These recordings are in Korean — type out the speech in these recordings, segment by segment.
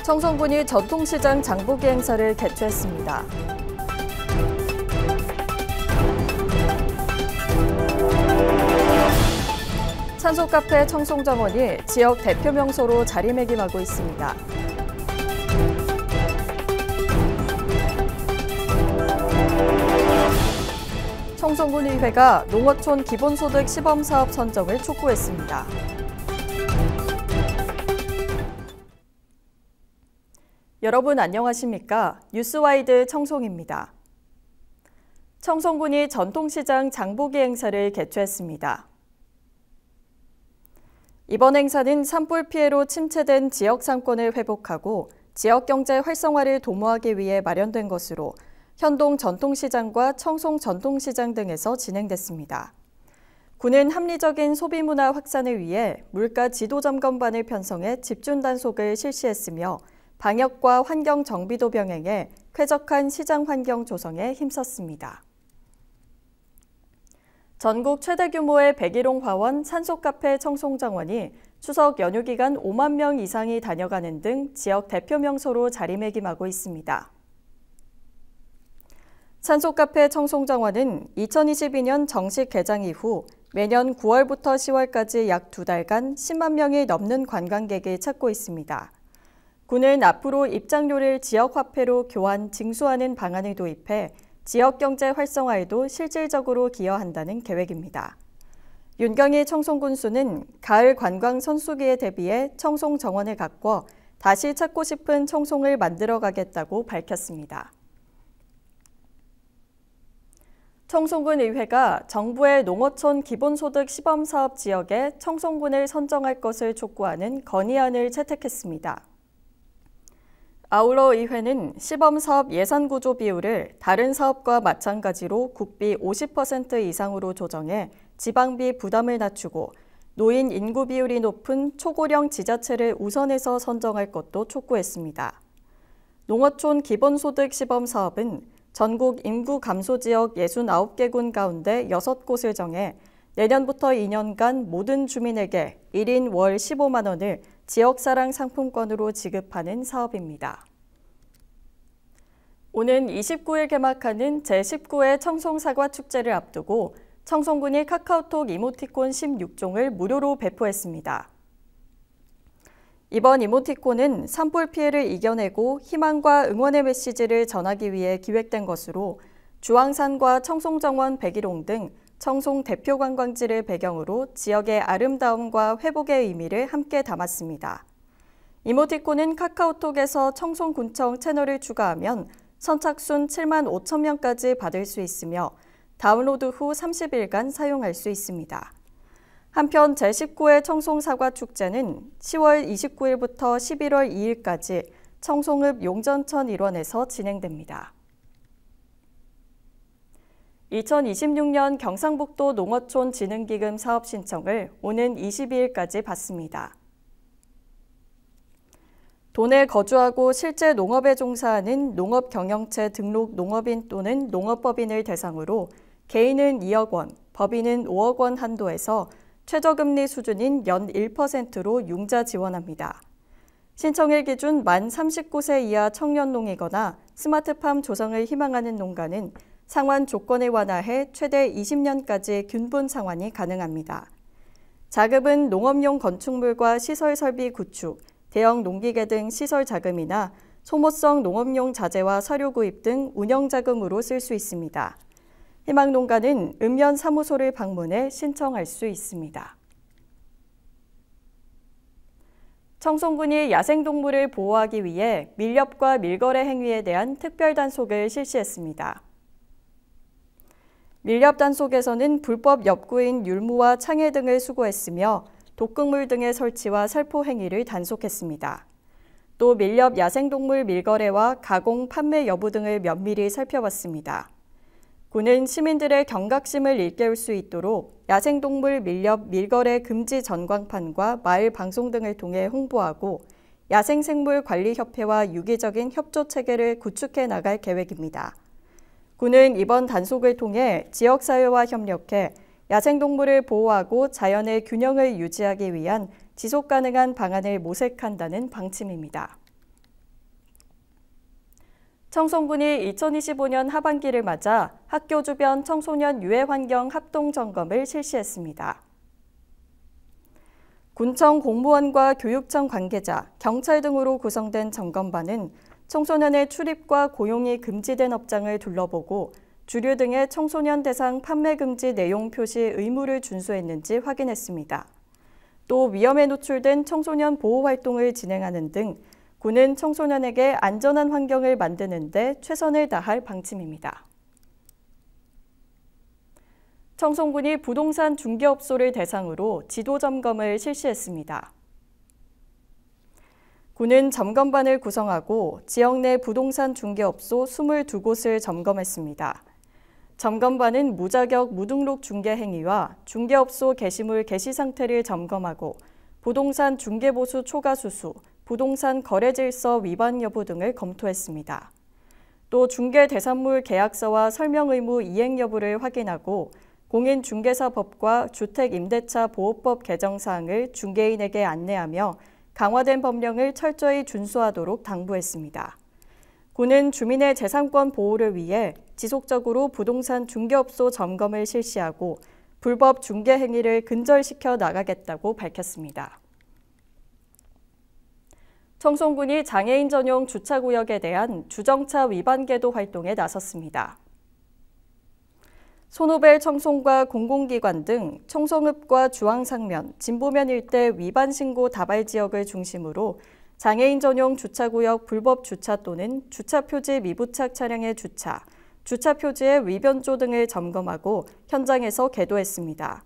청송군이 전통시장 장보기 행사를 개최했습니다. 산소카페 청송정원이 지역 대표 명소로 자리매김하고 있습니다. 청송군의회가 농어촌 기본소득 시범사업 선정을 촉구했습니다. 여러분 안녕하십니까? 뉴스와이드 청송입니다. 청송군이 전통시장 장보기 행사를 개최했습니다. 이번 행사는 산불 피해로 침체된 지역 상권을 회복하고 지역 경제 활성화를 도모하기 위해 마련된 것으로 현동 전통시장과 청송 전통시장 등에서 진행됐습니다. 군은 합리적인 소비문화 확산을 위해 물가 지도 점검반을 편성해 집중 단속을 실시했으며 방역과 환경 정비도 병행해 쾌적한 시장 환경 조성에 힘썼습니다. 전국 최대 규모의 백일홍 화원 산소카페 청송정원이 추석 연휴 기간 5만 명 이상이 다녀가는 등 지역 대표 명소로 자리매김하고 있습니다. 산소카페 청송정원은 2022년 정식 개장 이후 매년 9월부터 10월까지 약 2달간 10만 명이 넘는 관광객을 찾고 있습니다. 군은 앞으로 입장료를 지역화폐로 교환, 징수하는 방안을 도입해 지역 경제 활성화에도 실질적으로 기여한다는 계획입니다. 윤경희 청송군수는 가을 관광 선수기에 대비해 청송 정원을 가꿔 다시 찾고 싶은 청송을 만들어가겠다고 밝혔습니다. 청송군 의회가 정부의 농어촌 기본소득 시범사업 지역에 청송군을 선정할 것을 촉구하는 건의안을 채택했습니다. 아울러 의회는 시범사업 예산구조 비율을 다른 사업과 마찬가지로 국비 50% 이상으로 조정해 지방비 부담을 낮추고 노인 인구 비율이 높은 초고령 지자체를 우선해서 선정할 것도 촉구했습니다. 농어촌 기본소득 시범사업은 전국 인구 감소 지역 69개 군 가운데 6곳을 정해 내년부터 2년간 모든 주민에게 1인 월 15만 원을 지역사랑 상품권으로 지급하는 사업입니다. 오는 29일 개막하는 제19회 청송사과축제를 앞두고 청송군이 카카오톡 이모티콘 16종을 무료로 배포했습니다. 이번 이모티콘은 산불 피해를 이겨내고 희망과 응원의 메시지를 전하기 위해 기획된 것으로 주황산과 청송정원 백일홍 등 청송 대표 관광지를 배경으로 지역의 아름다움과 회복의 의미를 함께 담았습니다. 이모티콘은 카카오톡에서 청송군청 채널을 추가하면 선착순 7만 5천 명까지 받을 수 있으며 다운로드 후 30일간 사용할 수 있습니다. 한편 제19회 청송사과축제는 10월 29일부터 11월 2일까지 청송읍 용전천 일원에서 진행됩니다. 2026년 경상북도 농어촌 진흥기금 사업 신청을 오는 22일까지 받습니다. 도내 거주하고 실제 농업에 종사하는 농업경영체 등록 농업인 또는 농업법인을 대상으로 개인은 2억 원, 법인은 5억 원 한도에서 최저금리 수준인 연 1%로 융자 지원합니다. 신청일 기준 만 39세 이하 청년농이거나 스마트팜 조성을 희망하는 농가는 상환 조건을 완화해 최대 20년까지 균분 상환이 가능합니다. 자급은 농업용 건축물과 시설 설비 구축, 대형 농기계 등 시설 자금이나 소모성 농업용 자재와 사료 구입 등 운영 자금으로 쓸 수 있습니다. 희망 농가는 읍면 사무소를 방문해 신청할 수 있습니다. 청송군이 야생동물을 보호하기 위해 밀렵과 밀거래 행위에 대한 특별 단속을 실시했습니다. 밀렵 단속에서는 불법 엽구인 율무와 창해 등을 수거했으며 독극물 등의 설치와 살포 행위를 단속했습니다. 또 밀렵 야생동물 밀거래와 가공, 판매 여부 등을 면밀히 살펴봤습니다. 군은 시민들의 경각심을 일깨울 수 있도록 야생동물 밀렵, 밀거래 금지 전광판과 마을 방송 등을 통해 홍보하고 야생생물관리협회와 유기적인 협조 체계를 구축해 나갈 계획입니다. 군은 이번 단속을 통해 지역사회와 협력해 야생동물을 보호하고 자연의 균형을 유지하기 위한 지속가능한 방안을 모색한다는 방침입니다. 청송군이 2025년 하반기를 맞아 학교 주변 청소년 유해 환경 합동 점검을 실시했습니다. 군청 공무원과 교육청 관계자, 경찰 등으로 구성된 점검반은 청소년의 출입과 고용이 금지된 업장을 둘러보고 주류 등의 청소년 대상 판매 금지 내용 표시 의무를 준수했는지 확인했습니다. 또 위험에 노출된 청소년 보호 활동을 진행하는 등 군은 청소년에게 안전한 환경을 만드는 데 최선을 다할 방침입니다. 청송군이 부동산 중개업소를 대상으로 지도 점검을 실시했습니다. 군은 점검반을 구성하고 지역 내 부동산 중개업소 22곳을 점검했습니다. 점검반은 무자격 무등록 중개 행위와 중개업소 게시물 게시 상태를 점검하고 부동산 중개보수 초과 수수, 부동산 거래 질서 위반 여부 등을 검토했습니다. 또 중개 대산물 계약서와 설명 의무 이행 여부를 확인하고 공인중개사법과 주택임대차 보호법 개정 사항을 중개인에게 안내하며 강화된 법령을 철저히 준수하도록 당부했습니다. 군은 주민의 재산권 보호를 위해 지속적으로 부동산 중개업소 점검을 실시하고 불법 중개 행위를 근절시켜 나가겠다고 밝혔습니다. 청송군이 장애인 전용 주차구역에 대한 주정차 위반 계도 활동에 나섰습니다. 손오벨 청송과 공공기관 등 청송읍과 주황상면, 진보면 일대 위반 신고 다발 지역을 중심으로 장애인 전용 주차구역 불법 주차 또는 주차 표지 미부착 차량의 주차, 주차 표지의 위변조 등을 점검하고 현장에서 계도했습니다.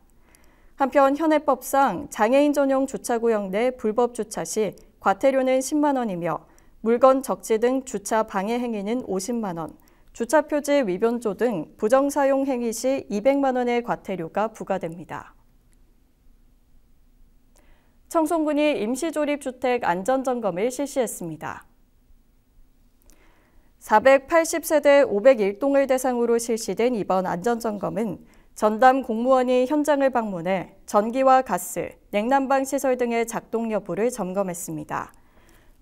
한편 현행법상 장애인 전용 주차구역 내 불법 주차 시 과태료는 10만 원이며 물건 적지 등 주차 방해 행위는 50만 원, 주차 표지 위변조 등 부정사용 행위 시 200만 원의 과태료가 부과됩니다. 청송군이 임시조립주택 안전점검을 실시했습니다. 480세대 501동을 대상으로 실시된 이번 안전점검은 전담 공무원이 현장을 방문해 전기와 가스, 냉난방 시설 등의 작동 여부를 점검했습니다.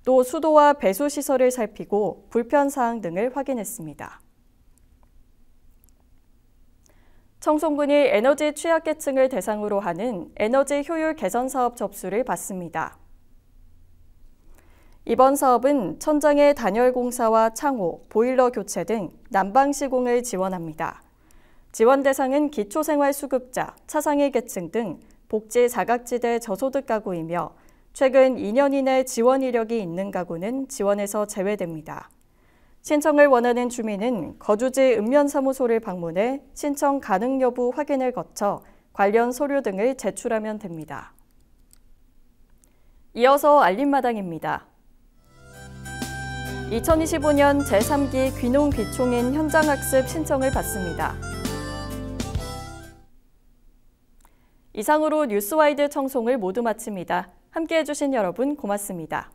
또 수도와 배수 시설을 살피고 불편 사항 등을 확인했습니다. 청송군이 에너지 취약계층을 대상으로 하는 에너지 효율 개선 사업 접수를 받습니다. 이번 사업은 천장의 단열 공사와 창호, 보일러 교체 등 난방 시공을 지원합니다. 지원 대상은 기초생활수급자, 차상위 계층 등 복지 사각지대 저소득 가구이며 최근 2년 이내 지원 이력이 있는 가구는 지원에서 제외됩니다. 신청을 원하는 주민은 거주지 읍면사무소를 방문해 신청 가능 여부 확인을 거쳐 관련 서류 등을 제출하면 됩니다. 이어서 알림마당입니다. 2025년 제3기 귀농귀촌인 현장학습 신청을 받습니다. 이상으로 뉴스와이드 청송을 모두 마칩니다. 함께해 주신 여러분 고맙습니다.